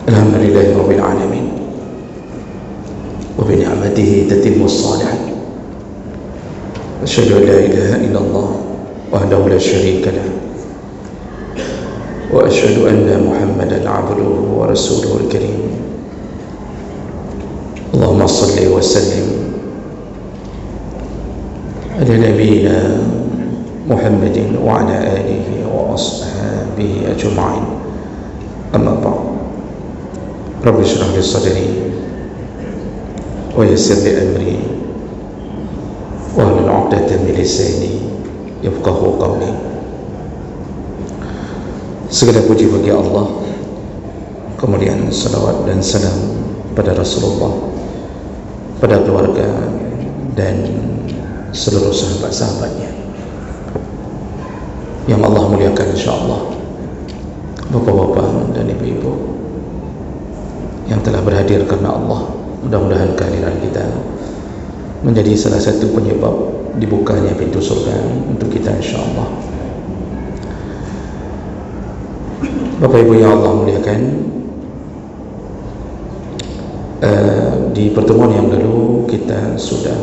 Alhamdulillahi Rabbil Alamin, wa bi ni'matihi tatimmu as-salihat. Asyhadu an la ilaha illallah wahdahu la syarika lah, wa asyhadu anna Muhammadan abduhu wa rasuluhu al-karim. Allahumma salli wa sallim ala nabiyyina Muhammadin wa ala alihi wa ashabihi ajma'in. Amma ba'd. Rabbi shrah li sadri wa yassir li amri wahlul 'uqdatam min lisani yafqahu qawli. Segala puji bagi Allah, kemudian salawat dan salam pada Rasulullah, pada keluarga dan seluruh sahabat-sahabatnya yang Allah muliakan, insyaAllah. Bapak-bapak dan ibu-ibu yang telah berhadir karena Allah, mudah-mudahan kehadiran kita menjadi salah satu penyebab dibukanya pintu surga untuk kita, insyaAllah. Bapak ibu yang Allah muliakan, di pertemuan yang lalu kita sudah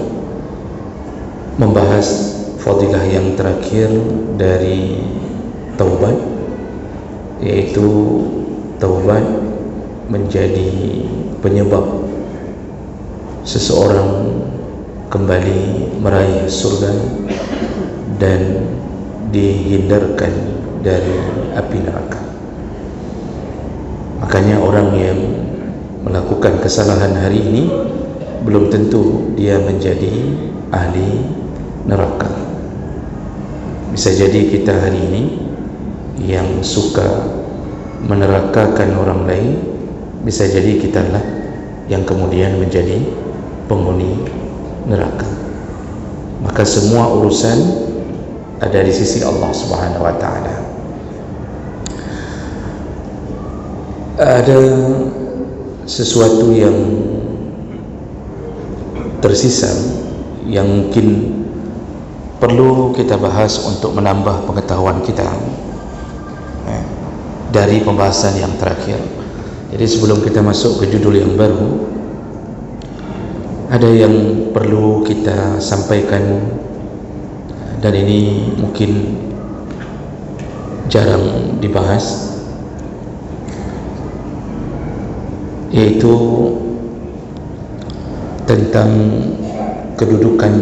membahas fadilah yang terakhir dari taubat, yaitu taubat menjadi penyebab seseorang kembali meraih surga dan dihindarkan dari api neraka. Makanya orang yang melakukan kesalahan hari ini belum tentu dia menjadi ahli neraka. Bisa jadi kita hari ini yang suka menerakakan orang lain, bisa jadi kitalah yang kemudian menjadi penghuni neraka. Maka semua urusan ada di sisi Allah Subhanahu wa taala. Ada sesuatu yang tersisa yang mungkin perlu kita bahas untuk menambah pengetahuan kita dari pembahasan yang terakhir. Jadi sebelum kita masuk ke judul yang baru, ada yang perlu kita sampaikan, dan ini mungkin jarang dibahas, yaitu tentang kedudukan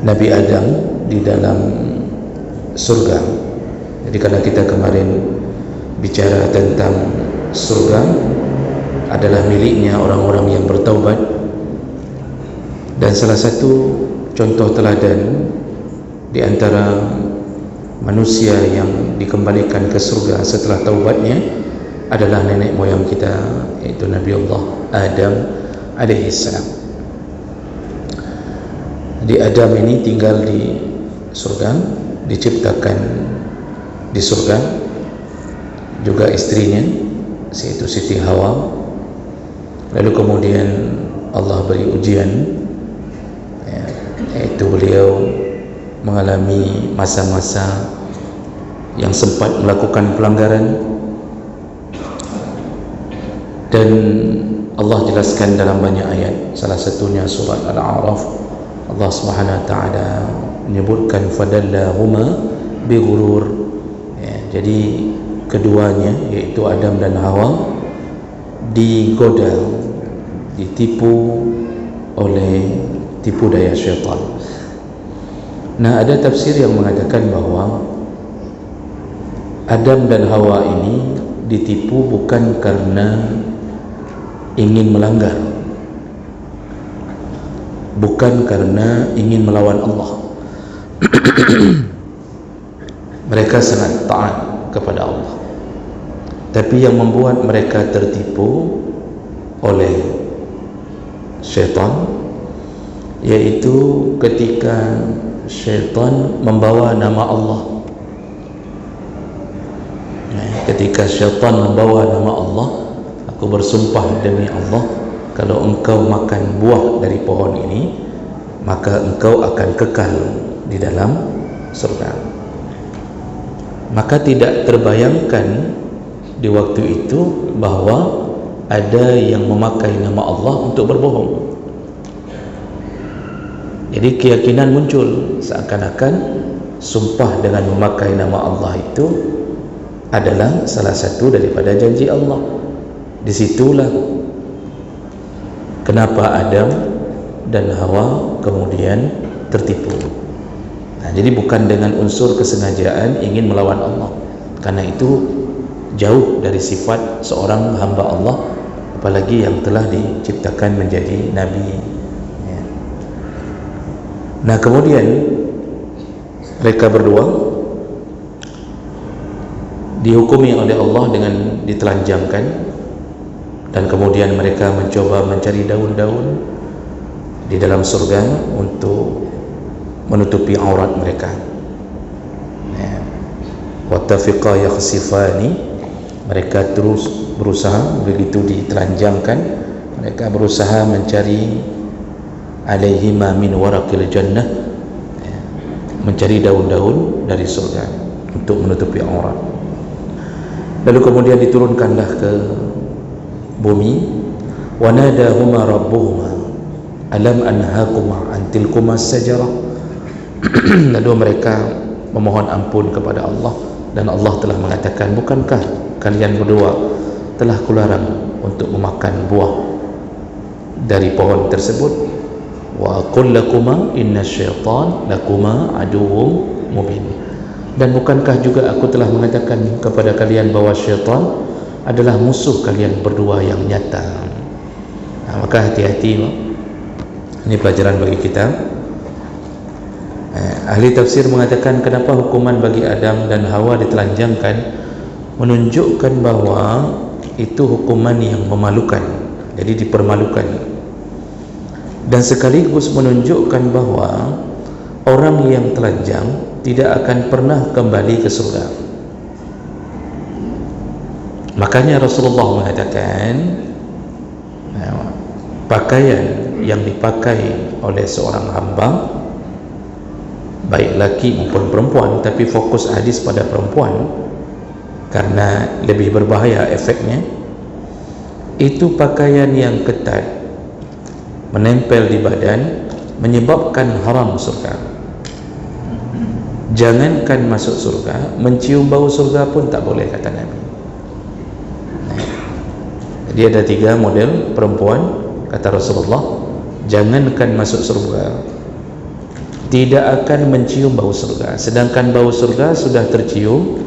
Nabi Adam di dalam surga. Jadi karena kita kemarin bicara tentang surga adalah miliknya orang-orang yang bertaubat, dan salah satu contoh teladan di antara manusia yang dikembalikan ke surga setelah taubatnya adalah nenek moyang kita, yaitu Nabi Allah Adam alaihissalam. Jadi Adam ini tinggal di surga, diciptakan di surga, juga istrinya yaitu Siti Hawa. Lalu kemudian Allah beri ujian, yaitu beliau mengalami masa-masa yang sempat melakukan pelanggaran, dan Allah jelaskan dalam banyak ayat. Salah satunya surat Al-A'raf, Allah Subhanahu wa taala menyebutkan fadallahuma bighurur. Jadi keduanya, yaitu Adam dan Hawa, digoda, ditipu oleh tipu daya syaitan. Nah, ada tafsir yang mengatakan bahwa Adam dan Hawa ini ditipu bukan karena ingin melanggar, bukan karena ingin melawan Allah. Mereka sangat taat kepada Allah, tapi yang membuat mereka tertipu oleh syaitan, yaitu ketika syaitan membawa nama Allah. Ketika syaitan membawa nama Allah, aku bersumpah demi Allah, kalau engkau makan buah dari pohon ini, maka engkau akan kekal di dalam surga. Maka tidak terbayangkan di waktu itu bahawa ada yang memakai nama Allah untuk berbohong. Jadi keyakinan muncul seakan-akan sumpah dengan memakai nama Allah itu adalah salah satu daripada janji Allah. Disitulah kenapa Adam dan Hawa kemudian tertipu. Jadi bukan dengan unsur kesengajaan ingin melawan Allah, karena itu jauh dari sifat seorang hamba Allah, apalagi yang telah diciptakan menjadi Nabi. Nah kemudian mereka berdua dihukumi oleh Allah dengan ditelanjangkan, dan kemudian mereka mencoba mencari daun-daun di dalam surga untuk menutupi aurat mereka. Wattafiqa yakhsifani, mereka terus berusaha, begitu ditelanjangkan mereka berusaha mencari alaihima min waraqil jannah, mencari daun-daun dari surga untuk menutupi aurat. Lalu kemudian diturunkanlah ke bumi. Wa nadahuma rabbuhuma alam anhakuma an tilkuma sajarah. Lalu mereka memohon ampun kepada Allah, dan Allah telah mengatakan, bukankah kalian berdua telah kularang untuk memakan buah dari pohon tersebut? Wa aqul lakuma inna syaitan lakuma aduwwum mubin. Dan bukankah juga aku telah mengatakan kepada kalian bahawa syaitan adalah musuh kalian berdua yang nyata. Maka hati-hati, ini pelajaran bagi kita. Ahli tafsir mengatakan kenapa hukuman bagi Adam dan Hawa ditelanjangkan, menunjukkan bahawa itu hukuman yang memalukan, jadi dipermalukan, dan sekaligus menunjukkan bahawa orang yang telanjang tidak akan pernah kembali ke surga. Makanya Rasulullah mengatakan pakaian yang dipakai oleh seorang hamba, baik laki maupun perempuan, tapi fokus hadis pada perempuan karena lebih berbahaya efeknya, itu pakaian yang ketat menempel di badan menyebabkan haram surga. Jangankan masuk surga, mencium bau surga pun tak boleh, kata Nabi. Jadi ada 3 model perempuan, kata Rasulullah, jangankan masuk surga, tidak akan mencium bau surga, sedangkan bau surga sudah tercium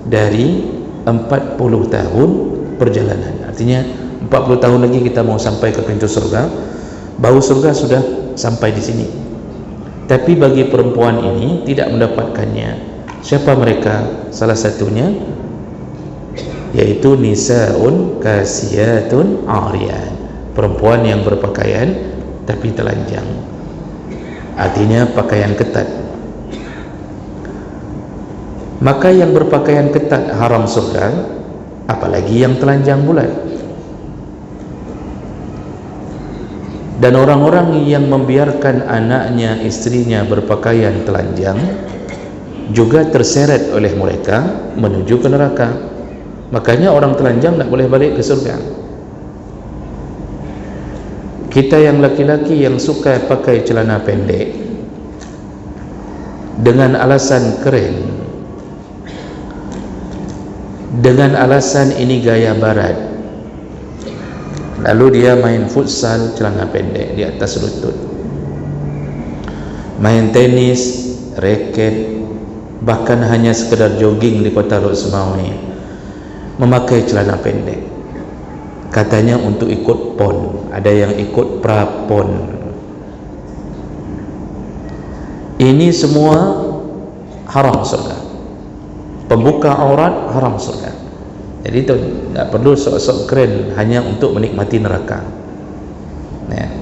dari 40 tahun perjalanan. Artinya 40 tahun lagi kita mau sampai ke pintu surga, bau surga sudah sampai di sini. Tapi bagi perempuan ini tidak mendapatkannya. Siapa mereka? Salah satunya yaitu nisaun kasiyatun ariyan, perempuan yang berpakaian tapi telanjang. Artinya pakaian ketat. Maka yang berpakaian ketat haram surga, apalagi yang telanjang bulat. Dan orang-orang yang membiarkan anaknya, istrinya berpakaian telanjang juga terseret oleh mereka menuju ke neraka. Makanya orang telanjang tak boleh balik ke surga. Kita yang laki-laki yang suka pakai celana pendek dengan alasan keren, dengan alasan ini gaya barat, lalu dia main futsal celana pendek di atas lutut, main tenis, raket, bahkan hanya sekedar jogging di kota Lok Semawi, memakai celana pendek, katanya untuk ikut PON, ada yang ikut pra-PON. Ini semua haram surga, pembuka aurat haram surga. Jadi itu tak perlu sok-sok keren hanya untuk menikmati neraka.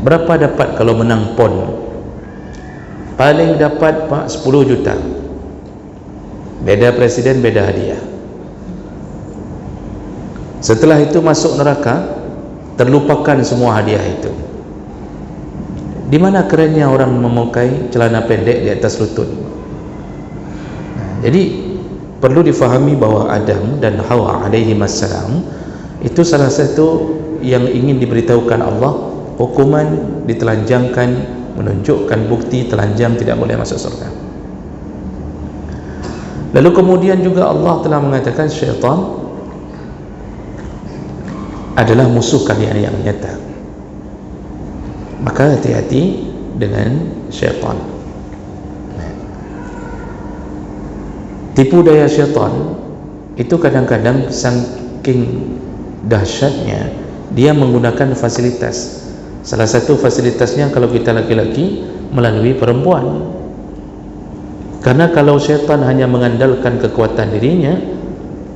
Berapa dapat kalau menang PON? Paling dapat 10 juta. Beda presiden, beda hadiah. Setelah itu masuk neraka, terlupakan semua hadiah itu. Di mana kerennya orang memakai celana pendek di atas lutut. Jadi perlu difahami bahwa Adam dan Hawa alaihi wassalam itu salah satu yang ingin diberitahukan Allah, hukuman ditelanjangkan, menunjukkan bukti telanjang tidak boleh masuk surga. Lalu kemudian juga Allah telah mengatakan syaitan adalah musuh kalian yang nyata. Maka hati-hati dengan syaitan. Tipu daya syaitan itu kadang-kadang saking dahsyatnya dia menggunakan fasilitas. Salah satu fasilitasnya kalau kita laki-laki melalui perempuan. Karena kalau syaitan hanya mengandalkan kekuatan dirinya,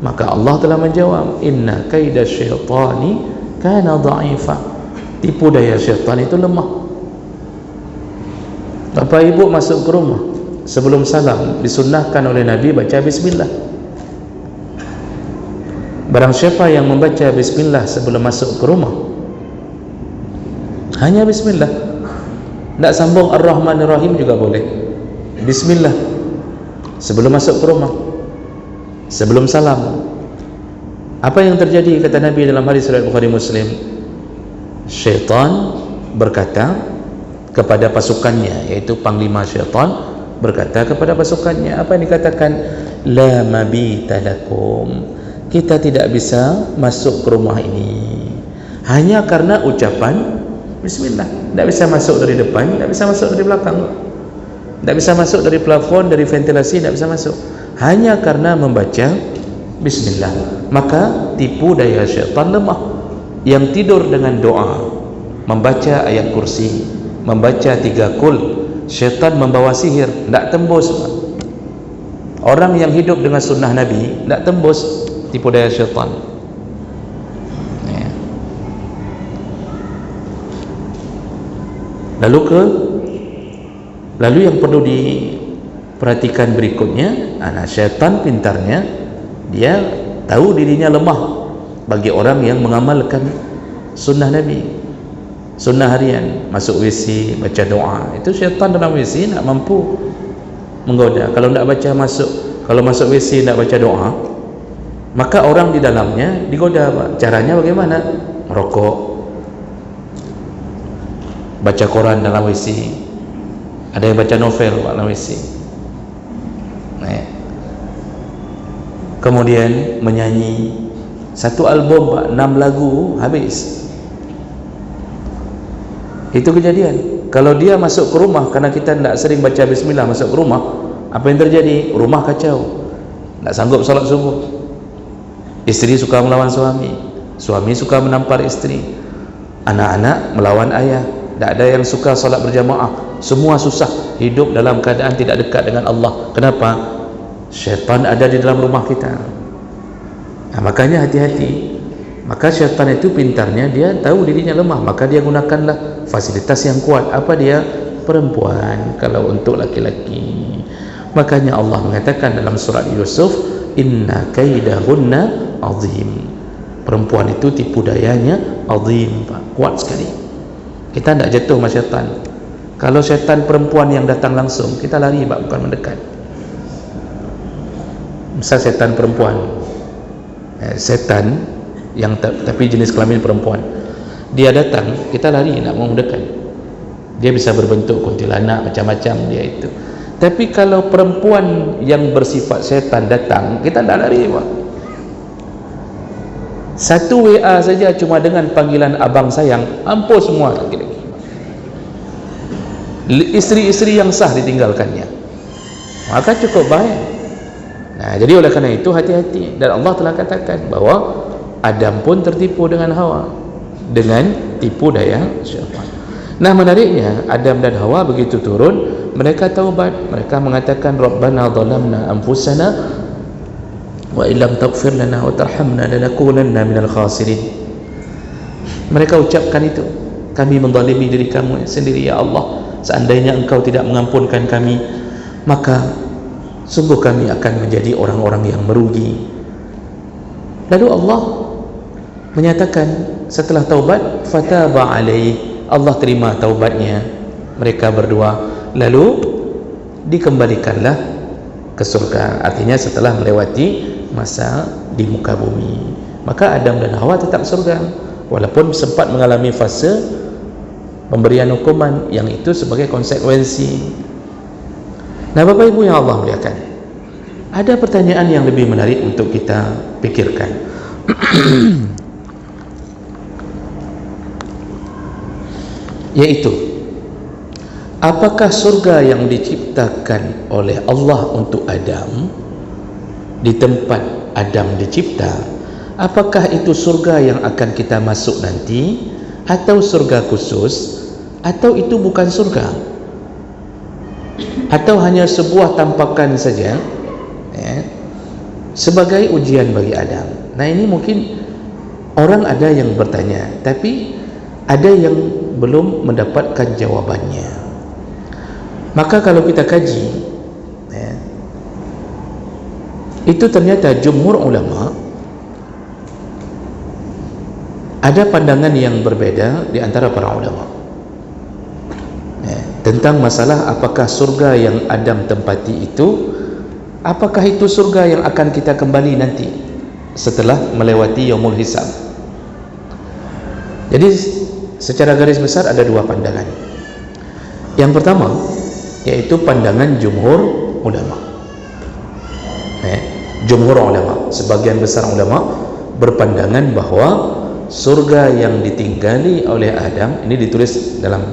maka Allah telah menjawab, inna kaida syaitani kana dha'ifa. Tipu daya syaitan itu lemah. Bapak ibu masuk ke rumah, sebelum salam disunnahkan oleh Nabi baca bismillah. Barang siapa yang membaca bismillah sebelum masuk ke rumah, hanya bismillah, tidak sambung ar-Rahmanir-Rahim juga boleh. Bismillah sebelum masuk ke rumah, sebelum salam. Apa yang terjadi kata Nabi dalam hadis riwayat Bukhari Muslim? Syaitan berkata kepada pasukannya, yaitu panglima syaitan berkata kepada pasukannya, apa yang dikatakan? La mabita lakum, kita tidak bisa masuk ke rumah ini hanya karena ucapan bismillah. Tidak bisa masuk dari depan, tidak bisa masuk dari belakang, tidak bisa masuk dari plafon, dari ventilasi, tidak bisa masuk, hanya karena membaca bismillah. Maka tipu daya syaitan lemah. Yang tidur dengan doa, membaca ayat kursi, membaca 3 kul, syaitan membawa sihir, tidak tembus. Orang yang hidup dengan sunnah Nabi tidak tembus tipu daya syaitan. Lalu yang perlu diperhatikan berikutnya, anak syaitan pintarnya, dia tahu dirinya lemah bagi orang yang mengamalkan sunnah Nabi, sunnah harian, masuk WC baca doa. Itu syaitan dalam WC nak mampu menggoda. Kalau tidak baca masuk, kalau masuk WC tidak baca doa, maka orang di dalamnya digoda. Caranya bagaimana? Merokok, baca koran dalam WC, ada yang baca novel dalam WC, kemudian menyanyi. Satu album 6 lagu habis. Itu kejadian. Kalau dia masuk ke rumah, karena kita tidak sering baca bismillah masuk ke rumah, apa yang terjadi? Rumah kacau, tidak sanggup salat subuh. Isteri suka melawan suami, suami suka menampar isteri, anak-anak melawan ayah, tidak ada yang suka salat berjamaah, semua susah, hidup dalam keadaan tidak dekat dengan Allah. Kenapa? Syaitan ada di dalam rumah kita. Makanya hati-hati. Maka syaitan itu pintarnya, dia tahu dirinya lemah, maka dia gunakanlah fasilitas yang kuat. Apa dia? Perempuan. Kalau untuk laki-laki, makanya Allah mengatakan dalam surat Yusuf, inna kaidahunna azim. Perempuan itu tipu dayanya azim, kuat sekali. Kita tidak jatuh sama syaitan. Kalau syaitan perempuan yang datang langsung, kita lari, bukan mendekat. Misal syaitan perempuan, setan yang tapi jenis kelamin perempuan, dia datang, kita lari, nak mau mendekat. Dia bisa berbentuk kuntilanak, macam-macam dia itu. Tapi kalau perempuan yang bersifat setan datang, kita tak lari, Pak. Satu WA saja cuma dengan panggilan abang sayang, ampuh semua laki-laki. Isteri-isteri yang sah ditinggalkannya, maka cukup baik. Nah, jadi oleh kerana itu hati-hati. Dan Allah telah katakan bahawa Adam pun tertipu dengan Hawa dengan tipu daya syaitan. Nah, menariknya, Adam dan Hawa begitu turun, mereka taubat. Mereka mengatakan, Rabbana zalamna anfusana wa illam taghfir lana wa tarhamna lanakunanna minal khasirin. Mereka ucapkan itu, kami menzalimi diri kami sendiri, ya Allah, seandainya engkau tidak mengampunkan kami, maka sungguh kami akan menjadi orang-orang yang merugi. Lalu Allah menyatakan setelah taubat, fataba alaih, Allah terima taubatnya mereka berdua, lalu dikembalikanlah ke surga. Artinya setelah melewati masa di muka bumi, maka Adam dan Hawa tetap surga walaupun sempat mengalami fase pemberian hukuman yang itu sebagai konsekuensi. Nah, Bapak Ibu yang Allah muliakan, ada pertanyaan yang lebih menarik untuk kita pikirkan. Yaitu, apakah surga yang diciptakan oleh Allah untuk Adam, di tempat Adam dicipta, apakah itu surga yang akan kita masuk nanti, atau surga khusus, atau itu bukan surga, atau hanya sebuah tampakan saja sebagai ujian bagi Adam? Nah, ini mungkin orang ada yang bertanya, tapi ada yang belum mendapatkan jawabannya. Maka kalau kita kaji, itu ternyata jumhur ulama ada pandangan yang berbeda di antara para ulama tentang masalah apakah surga yang Adam tempati itu, apakah itu surga yang akan kita kembali nanti setelah melewati yaumul hisab. Jadi secara garis besar ada dua pandangan. Yang pertama yaitu pandangan jumhur ulama. Jumhur ulama, sebagian besar ulama berpandangan bahwa surga yang ditinggali oleh Adam, ini ditulis dalam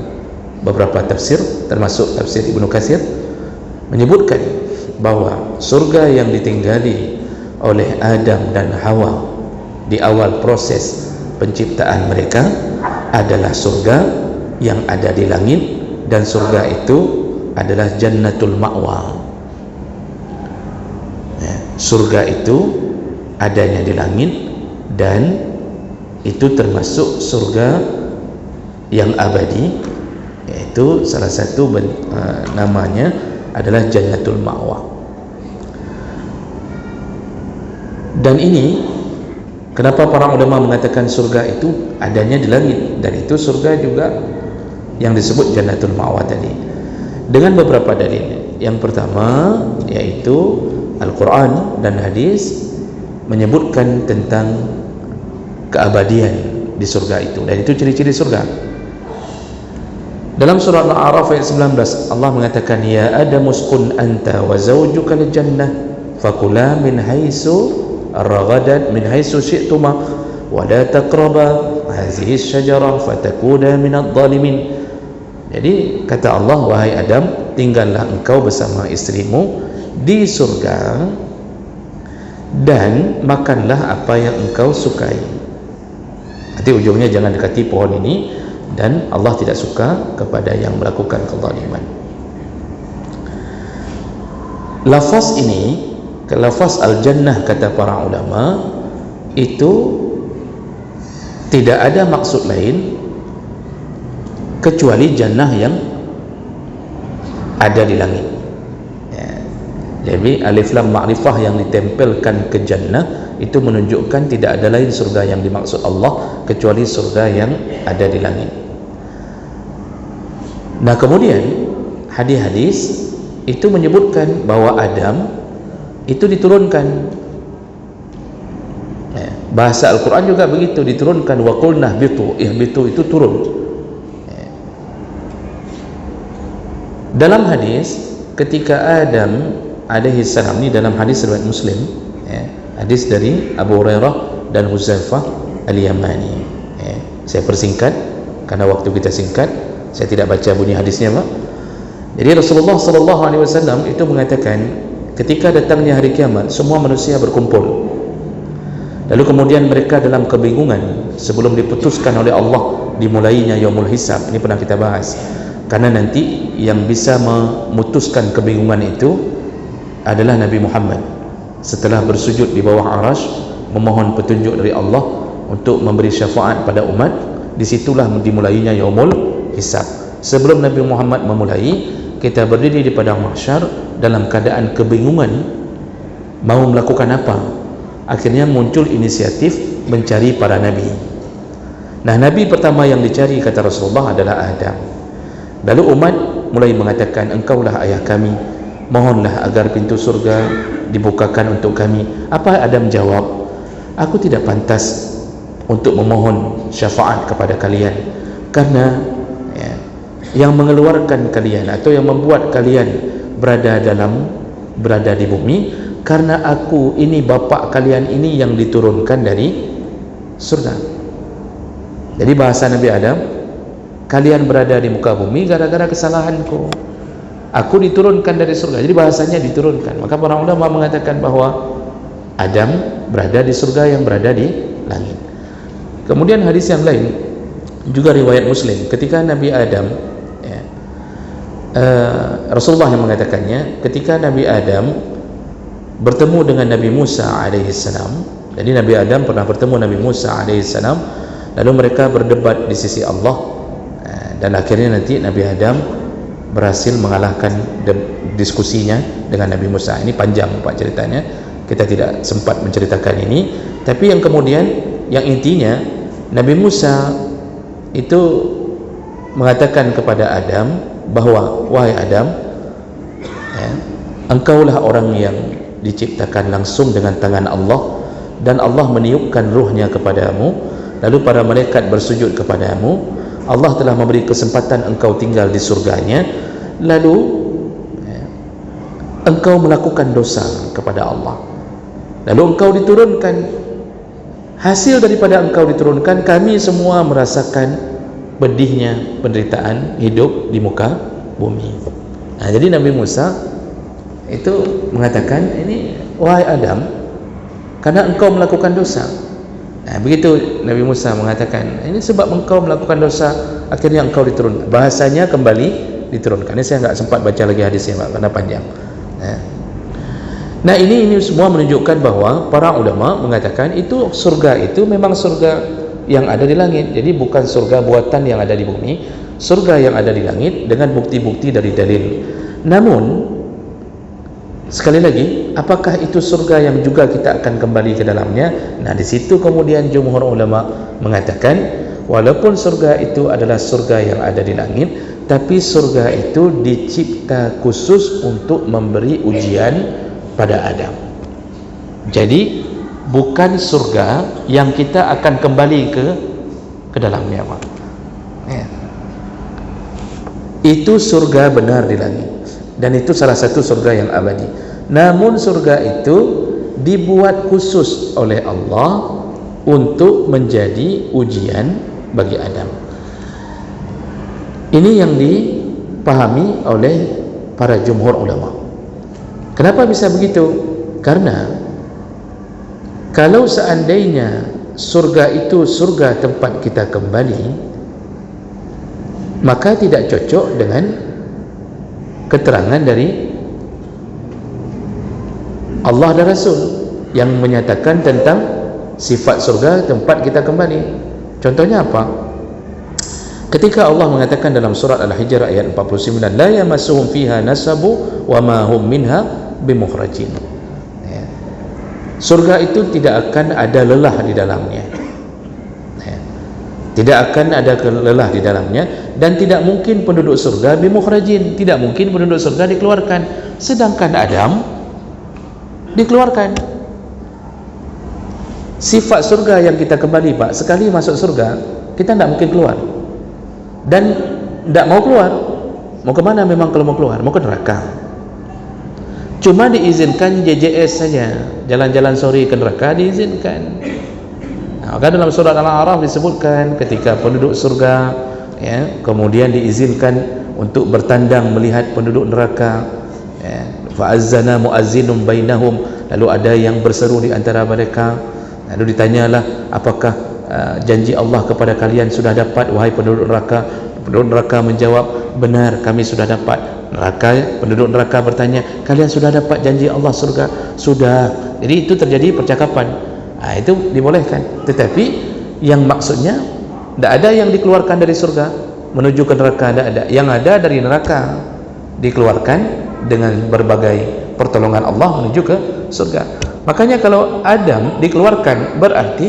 beberapa tafsir termasuk tafsir Ibnu Katsir, menyebutkan bahwa surga yang ditinggali oleh Adam dan Hawa di awal proses penciptaan mereka adalah surga yang ada di langit, dan surga itu adalah jannatul ma'wa. Surga itu adanya di langit, dan itu termasuk surga yang abadi, yaitu salah satu namanya adalah jannatul ma'wa. Dan ini kenapa para ulama mengatakan surga itu adanya di langit, dan itu surga juga yang disebut jannatul ma'wa tadi, dengan beberapa dalil. Yang pertama yaitu Al-Quran dan hadis menyebutkan tentang keabadian di surga itu, dan itu ciri-ciri surga. Dalam surah Al-A'raf ayat 19 Allah mengatakan, ya Adam uskun anta wa zawjuka al-jannah fakula min haitsu ragadat min haitsu syi'tuma wa la taqraba hadhihi asy-syajarah fatakuna min adh-dhalimin. Jadi kata Allah, wahai Adam, tinggallah engkau bersama istrimu di surga dan makanlah apa yang engkau sukai. Nanti ujungnya jangan dekati pohon ini, dan Allah tidak suka kepada yang melakukan kezaliman. Lafaz ini, lafaz al-jannah kata para ulama, itu tidak ada maksud lain kecuali jannah yang ada di langit. Jadi alif lam ma'rifah yang ditempelkan ke jannah itu menunjukkan tidak ada lain surga yang dimaksud Allah kecuali surga yang ada di langit. Nah, kemudian hadis-hadis itu menyebutkan bahwa Adam itu diturunkan. Bahasa Al-Quran juga begitu, diturunkan, wa qulna ihbitu, ihbitu itu turun. Dalam hadis ketika Adam alaihi salam, ini dalam hadis riwayat Muslim, hadis dari Abu Hurairah dan Huzaifah al-Yamani. Saya persingkat karena waktu kita singkat, saya tidak baca bunyi hadisnya, Pak. Jadi Rasulullah sallallahu alaihi wasallam itu mengatakan, ketika datangnya hari kiamat semua manusia berkumpul, lalu kemudian mereka dalam kebingungan sebelum diputuskan oleh Allah dimulainya yaumul hisab. Ini pernah kita bahas, karena nanti yang bisa memutuskan kebingungan itu adalah Nabi Muhammad. Setelah bersujud di bawah arash memohon petunjuk dari Allah untuk memberi syafaat pada umat, disitulah dimulainya yaumul hisab. Sebelum Nabi Muhammad memulai, kita berdiri di padang mahsyar dalam keadaan kebingungan mau melakukan apa. Akhirnya muncul inisiatif mencari para nabi. Nah, nabi pertama yang dicari kata Rasulullah adalah Adam. Lalu umat mulai mengatakan, engkaulah ayah kami, mohonlah agar pintu surga dibukakan untuk kami. Apa Adam jawab? Aku tidak pantas untuk memohon syafaat kepada kalian, karena yang mengeluarkan kalian atau yang membuat kalian berada di bumi, karena aku ini, bapa kalian ini yang diturunkan dari surga. Jadi bahasa Nabi Adam, kalian berada di muka bumi gara-gara kesalahanku, aku diturunkan dari surga. Jadi bahasanya diturunkan. Maka para ulama mengatakan bahwa Adam berada di surga, yang berada di langit. Kemudian hadis yang lain juga riwayat Muslim, ketika Nabi Adam, Rasulullah yang mengatakannya, ketika Nabi Adam bertemu dengan Nabi Musa alaihissalam. Jadi Nabi Adam pernah bertemu Nabi Musa alaihissalam, lalu mereka berdebat di sisi Allah, dan akhirnya nanti Nabi Adam berhasil mengalahkan diskusinya dengan Nabi Musa. Ini panjang Pak ceritanya, kita tidak sempat menceritakan ini. Tapi yang kemudian, yang intinya, Nabi Musa itu mengatakan kepada Adam bahwa, wahai Adam, engkaulah orang yang diciptakan langsung dengan tangan Allah, dan Allah meniupkan ruhnya kepadamu, lalu para malaikat bersujud kepadamu. Allah telah memberi kesempatan engkau tinggal di surganya, lalu engkau melakukan dosa kepada Allah, lalu engkau diturunkan. Hasil daripada engkau diturunkan, kami semua merasakan pedihnya penderitaan hidup di muka bumi. Nah, jadi Nabi Musa itu mengatakan, ini wahai Adam, karena engkau melakukan dosa. Nah, begitu Nabi Musa mengatakan, ini sebab engkau melakukan dosa, akhirnya engkau diturunkan. Bahasanya kembali diturunkan. Ini saya enggak sempat baca lagi hadisnya Pak, karena panjang. Nah, ini semua menunjukkan bahwa para ulama mengatakan itu surga itu memang surga yang ada di langit. Jadi bukan surga buatan yang ada di bumi, surga yang ada di langit dengan bukti-bukti dari dalil. Namun sekali lagi, apakah itu surga yang juga kita akan kembali ke dalamnya? Nah, di situ kemudian jumhur ulama mengatakan, walaupun surga itu adalah surga yang ada di langit, tapi surga itu dicipta khusus untuk memberi ujian pada Adam. Jadi bukan surga yang kita akan kembali ke dalamnya, Pak. Itu surga benar di langit, dan itu salah satu surga yang abadi. Namun surga itu dibuat khusus oleh Allah untuk menjadi ujian bagi Adam. Ini yang dipahami oleh para jumhur ulama. Kenapa bisa begitu? Karena kalau seandainya surga itu surga tempat kita kembali, maka tidak cocok dengan keterangan dari Allah dan Rasul yang menyatakan tentang sifat surga tempat kita kembali. Contohnya apa? Ketika Allah mengatakan dalam surat Al-Hijr ayat 49, la yamassuhum fiha nasabu wa ma hum minha bimukhrajin. Surga itu tidak akan ada lelah di dalamnya, tidak akan ada lelah di dalamnya, dan tidak mungkin penduduk surga bimukhrajin, tidak mungkin penduduk surga dikeluarkan. Sedangkan Adam dikeluarkan. Sifat surga yang kita kembali, Pak, sekali masuk surga kita tidak mungkin keluar, dan tidak mau keluar. Mau kemana memang kalau mau keluar? Mau ke neraka. Cuma diizinkan JJS saja, jalan-jalan sore ke neraka diizinkan. Nah, maka dalam surat Al-A'raf disebutkan ketika penduduk surga kemudian diizinkan untuk bertandang melihat penduduk neraka, fa'azzana mu'azzinun bainahum, lalu ada yang berseru di antara mereka, lalu ditanyalah, apakah janji Allah kepada kalian sudah dapat wahai penduduk neraka? Penduduk neraka menjawab, benar, kami sudah dapat. Penduduk neraka bertanya, kalian sudah dapat janji Allah surga? Sudah. Jadi itu terjadi percakapan. Itu dibolehkan. Tetapi yang maksudnya tidak ada yang dikeluarkan dari surga menuju ke neraka, tidak ada. Yang ada dari neraka dikeluarkan dengan berbagai pertolongan Allah menuju ke surga. Makanya kalau Adam dikeluarkan, berarti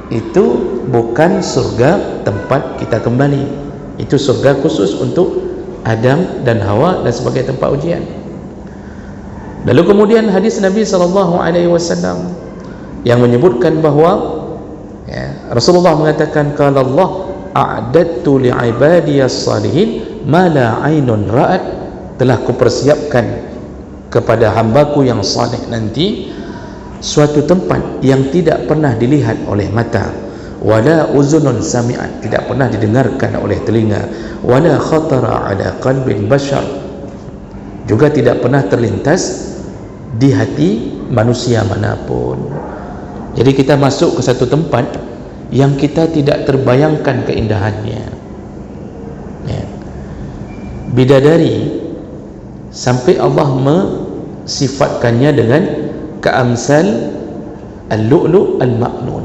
itu bukan surga tempat kita kembali. Itu surga khusus untuk Adam dan Hawa dan sebagai tempat ujian. Lalu kemudian hadis Nabi SAW yang menyebutkan bahawa Rasulullah mengatakan, kalau Allah a'adadtu li'ibadiyas salihin ma la ainun ra'at, telah kupersiapkan kepada hambaku yang salih nanti suatu tempat yang tidak pernah dilihat oleh mata, wala uzunun sami'at, tidak pernah didengarkan oleh telinga, wala khatara ala qalbin bashar, juga tidak pernah terlintas di hati manusia manapun. Jadi kita masuk ke satu tempat yang kita tidak terbayangkan keindahannya. Bidadari sampai Allah mensifatkannya dengan ka'amsal al-lu'lu' al-ma'nun,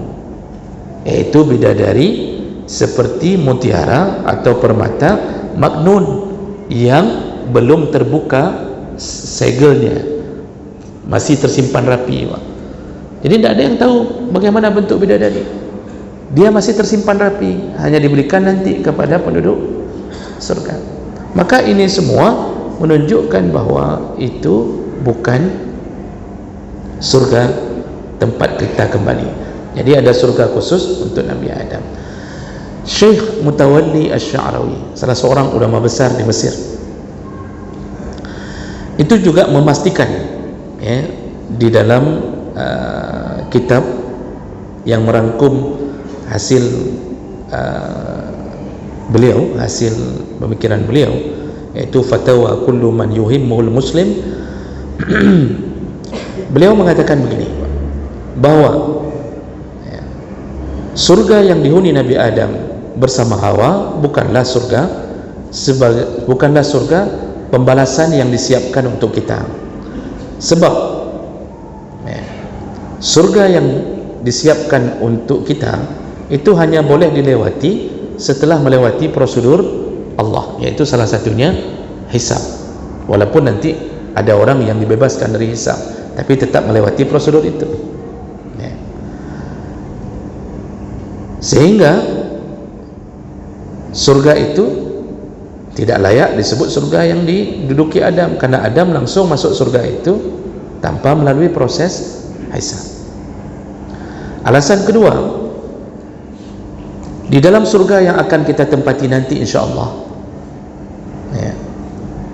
yaitu bidadari seperti mutiara atau permata maknun yang belum terbuka segelnya, masih tersimpan rapi. Jadi tidak ada yang tahu bagaimana bentuk bidadari, dia masih tersimpan rapi, hanya diberikan nanti kepada penduduk surga. Maka ini semua menunjukkan bahawa itu bukan surga tempat kita kembali. Jadi ada surga khusus untuk Nabi Adam. Syekh Mutawalli Asy-Sya'rawi, salah seorang ulama besar di Mesir, itu juga memastikan di dalam kitab yang merangkum hasil beliau, hasil pemikiran beliau, yaitu Fatawa Kullu Man Yuhimmuhul Muslim. Beliau mengatakan begini, bahwa surga yang dihuni Nabi Adam bersama Hawa bukanlah surga pembalasan yang disiapkan untuk kita. Sebab surga yang disiapkan untuk kita itu hanya boleh dilewati setelah melewati prosedur Allah, yaitu salah satunya hisab. Walaupun nanti ada orang yang dibebaskan dari hisab, tapi tetap melewati prosedur itu. Sehingga surga itu tidak layak disebut surga yang diduduki Adam, karena Adam langsung masuk surga itu tanpa melalui proses hisab. Alasan kedua, di dalam surga yang akan kita tempati nanti insya-Allah,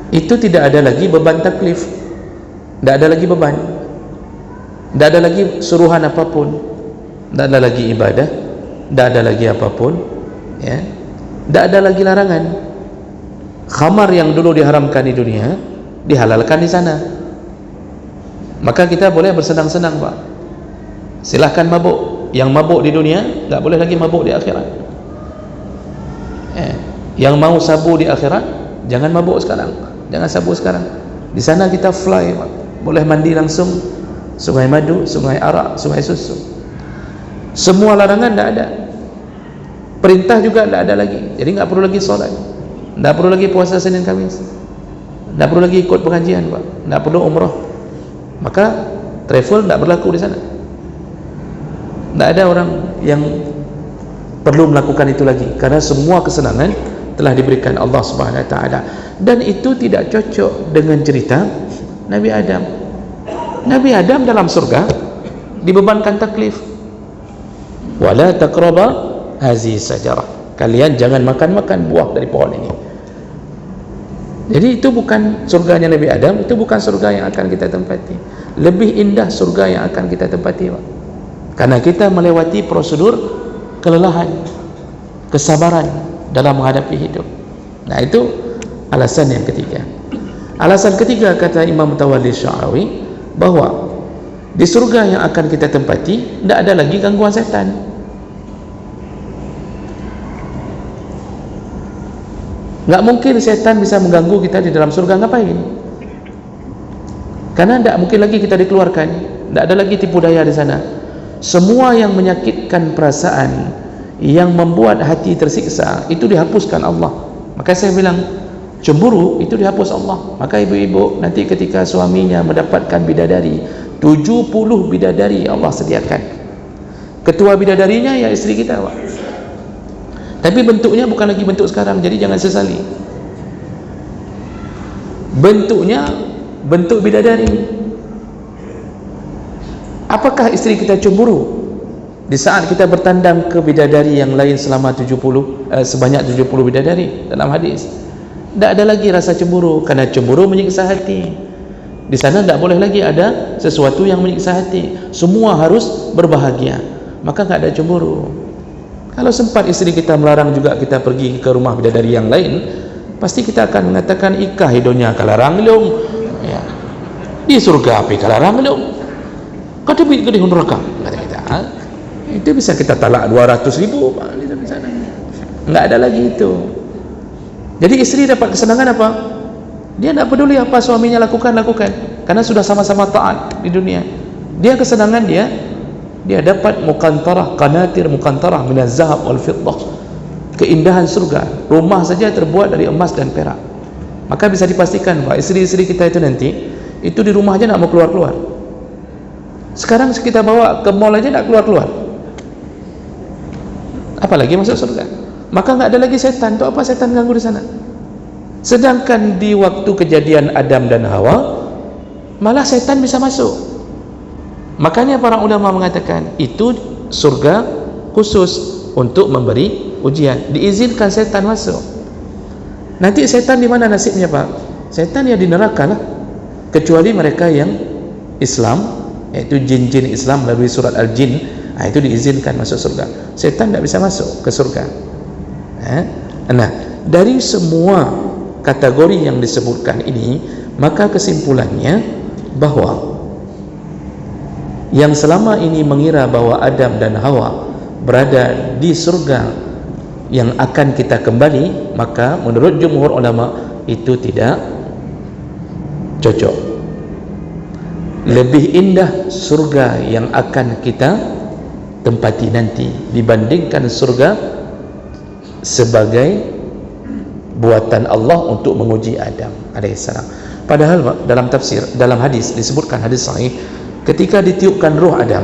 itu tidak ada lagi beban taklif, tidak ada lagi beban, tidak ada lagi suruhan apapun, tidak ada lagi ibadah, tidak ada lagi apapun, tidak ada lagi larangan. Khamar yang dulu diharamkan di dunia dihalalkan di sana, maka kita boleh bersenang-senang, Pak. Silahkan mabuk. Yang mabuk di dunia tak boleh lagi mabuk di akhirat. Yang mau sabu di akhirat, jangan mabuk sekarang, jangan sabu sekarang. Di sana kita fly, Pak. Boleh mandi langsung sungai madu, sungai arak, sungai susu. Semua larangan tak ada, perintah juga tak ada lagi. Jadi tak perlu lagi solat, tak perlu lagi puasa Senin Khamis, tak perlu lagi ikut pengajian, Pak. Tak perlu umrah. Maka travel tak berlaku di sana. Tak ada orang yang perlu melakukan itu lagi, karena semua kesenangan telah diberikan Allah Subhanahu Wa Taala. Dan itu tidak cocok dengan cerita Nabi Adam. Nabi Adam dalam surga dibebankan taklif, wala taqraba hazihi sajarah, kalian jangan makan buah dari pohon ini. Jadi itu bukan surganya Nabi Adam, itu bukan surga yang akan kita tempati. Lebih indah surga yang akan kita tempati, Pak. Karena kita melewati prosedur kelelahan, kesabaran dalam menghadapi hidup. Nah, itu alasan yang ketiga. Alasan ketiga, kata Imam Mutawalli Asy-Sya'rawi, bahwa di surga yang akan kita tempati tidak ada lagi gangguan setan. Nggak mungkin setan bisa mengganggu kita di dalam surga. Ngapain? Karena tidak mungkin lagi kita dikeluarkan, tidak ada lagi tipu daya di sana. Semua yang menyakitkan perasaan, yang membuat hati tersiksa, itu dihapuskan Allah. Maka saya bilang, cemburu itu dihapus Allah. Maka ibu-ibu nanti ketika suaminya mendapatkan bidadari, 70 bidadari Allah sediakan. Ketua bidadarinya ya isteri kita, Pak. Tapi bentuknya bukan lagi bentuk sekarang, jadi jangan sesali. Bentuknya bentuk bidadari. Apakah isteri kita cemburu di saat kita bertandang ke bidadari yang lain selama sebanyak 70 bidadari dalam hadis? Tak ada lagi rasa cemburu, karena cemburu menyiksa hati. Di sana tak boleh lagi ada sesuatu yang menyiksa hati. Semua harus berbahagia, maka tak ada cemburu. Kalau sempat isteri kita melarang juga kita pergi ke rumah bidadari yang lain, pasti kita akan mengatakan ikah hidungnya kalarang lung, ya. Di surga api kalarang lung, kata bit gede neraka, kata kita. Itu bisa kita talak 200.000 di sana. Enggak ada lagi itu. Jadi istri dapat kesenangan apa? Dia tidak peduli apa suaminya lakukan, karena sudah sama-sama taat di dunia. Dia kesenangan dia dapat mukantarah, qanatir mukantarah minaz zahab wal fiddah, keindahan surga. Rumah saja terbuat dari emas dan perak. Maka bisa dipastikan bahwa istri-istri kita itu nanti itu di rumah aja nak mau keluar-keluar. Sekarang kita bawa ke mall aja nak keluar-keluar, apalagi masuk surga. Maka nggak ada lagi setan. Untuk apa setan ganggu di sana? Sedangkan di waktu kejadian Adam dan Hawa, malah setan bisa masuk. Makanya para ulama mengatakan itu surga khusus untuk memberi ujian, diizinkan setan masuk. Nanti setan di mana nasibnya, Pak? Setan ya di neraka lah, kecuali mereka yang Islam, yaitu jin-jin Islam melalui surat Al-Jin, itu diizinkan masuk surga. Setan tidak bisa masuk ke surga. Nah, dari semua kategori yang disebutkan ini, maka kesimpulannya bahwa yang selama ini mengira bahwa Adam dan Hawa berada di surga yang akan kita kembali, maka menurut jumhur ulama itu tidak cocok. Lebih indah surga yang akan kita tempati nanti dibandingkan surga sebagai buatan Allah untuk menguji Adam alaihissalam. Padahal dalam tafsir, dalam hadis disebutkan, hadis sahih, ketika ditiupkan roh Adam,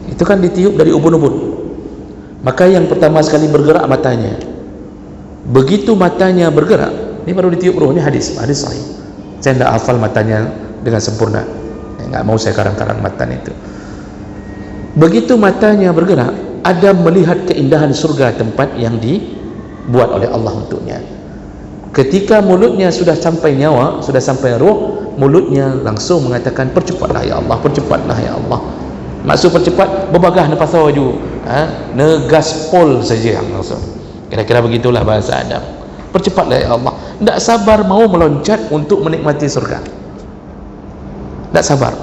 itu kan ditiup dari ubun-ubun. Maka yang pertama sekali bergerak matanya. Begitu matanya bergerak, ini baru ditiup roh. Ini hadis sahih. Saya tidak hafal matanya dengan sempurna, nggak mau saya karang-karang matan itu. Begitu matanya bergerak, Adam melihat keindahan surga, tempat yang dibuat oleh Allah untuknya. Ketika mulutnya sudah sampai nyawa, sudah sampai roh, mulutnya langsung mengatakan, percepatlah ya Allah, percepatlah ya Allah. Maksud percepat, berbagah nafas waju, negaspol saja langsung. Kira-kira begitulah bahasa Adam. Percepatlah ya Allah. Tidak sabar mau meloncat untuk menikmati surga. Tidak sabar.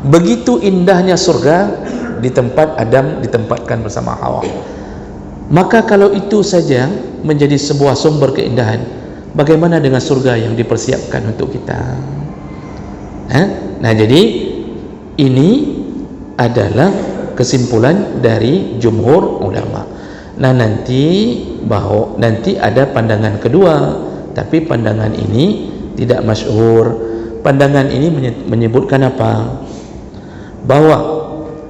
Begitu indahnya surga di tempat Adam ditempatkan bersama Hawa. Maka kalau itu saja menjadi sebuah sumber keindahan, bagaimana dengan surga yang dipersiapkan untuk kita? Nah, jadi ini adalah kesimpulan dari jumhur ulama. Nah, nanti ada pandangan kedua, tapi pandangan ini tidak masyhur. Pandangan ini menyebutkan apa? Bahwa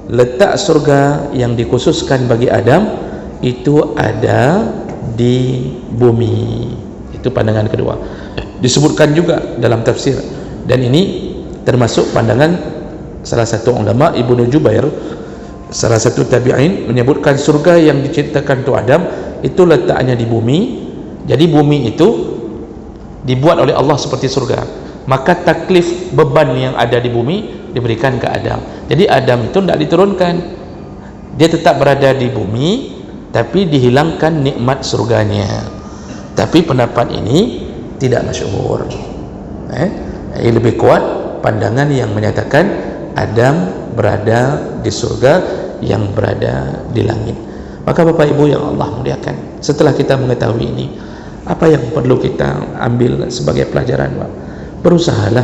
letak surga yang dikhususkan bagi Adam itu ada di bumi. Itu pandangan kedua, disebutkan juga dalam tafsir, dan ini termasuk pandangan salah satu ulama, Ibnu Jubair, salah satu tabi'in, menyebutkan surga yang diciptakan untuk Adam itu letaknya di bumi. Jadi bumi itu dibuat oleh Allah seperti surga, maka taklif beban yang ada di bumi diberikan ke Adam. Jadi Adam itu tidak diturunkan, dia tetap berada di bumi, tapi dihilangkan nikmat surganya. Tapi pendapat ini tidak masyhur. Lebih kuat pandangan yang menyatakan Adam berada di surga yang berada di langit. Maka Bapak Ibu yang Allah muliakan, setelah kita mengetahui ini, apa yang perlu kita ambil sebagai pelajaran, Pak? Berusahalah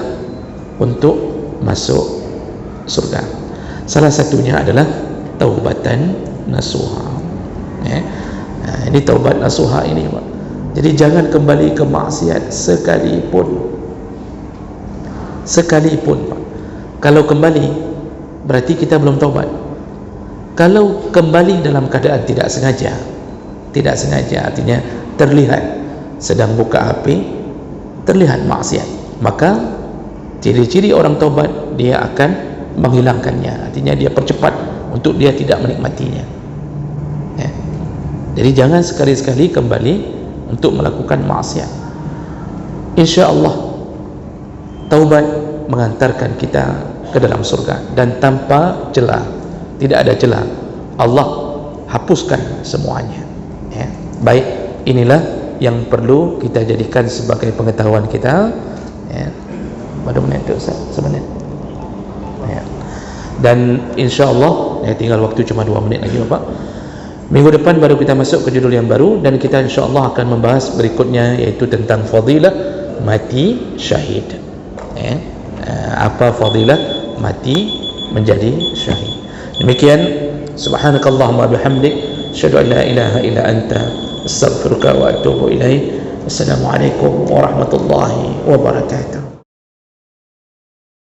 untuk masuk surga. Salah satunya adalah taubatan nasuha. Nah, ini taubat nasuha ini, Pak. Jadi jangan kembali ke maksiat sekalipun, Pak. Kalau kembali berarti kita belum taubat. Kalau kembali dalam keadaan tidak sengaja artinya terlihat sedang buka HP, terlihat maksiat, maka ciri-ciri orang taubat dia akan menghilangkannya, artinya dia percepat untuk dia tidak menikmatinya, ya. Jadi jangan sekali-sekali kembali untuk melakukan maksiat. InsyaAllah taubat mengantarkan kita ke dalam surga, dan tanpa celah, tidak ada celah, Allah hapuskan semuanya, ya. Baik, inilah yang perlu kita jadikan sebagai pengetahuan kita, ya. Pada menit itu Ustaz, semenit, ya. Dan insyaAllah, ya, tinggal waktu cuma 2 menit lagi Bapak. Minggu depan baru kita masuk ke judul yang baru, dan kita insyaAllah akan membahas berikutnya, yaitu tentang fadilah mati syahid, ya. Apa fadilah mati menjadi syahid. Demikian, subhanakallahumma bihamdik, asyhadu an la ilaha illa anta, astaghfiruka wa atubu ilaik. Assalamualaikum warahmatullahi wabarakatuh.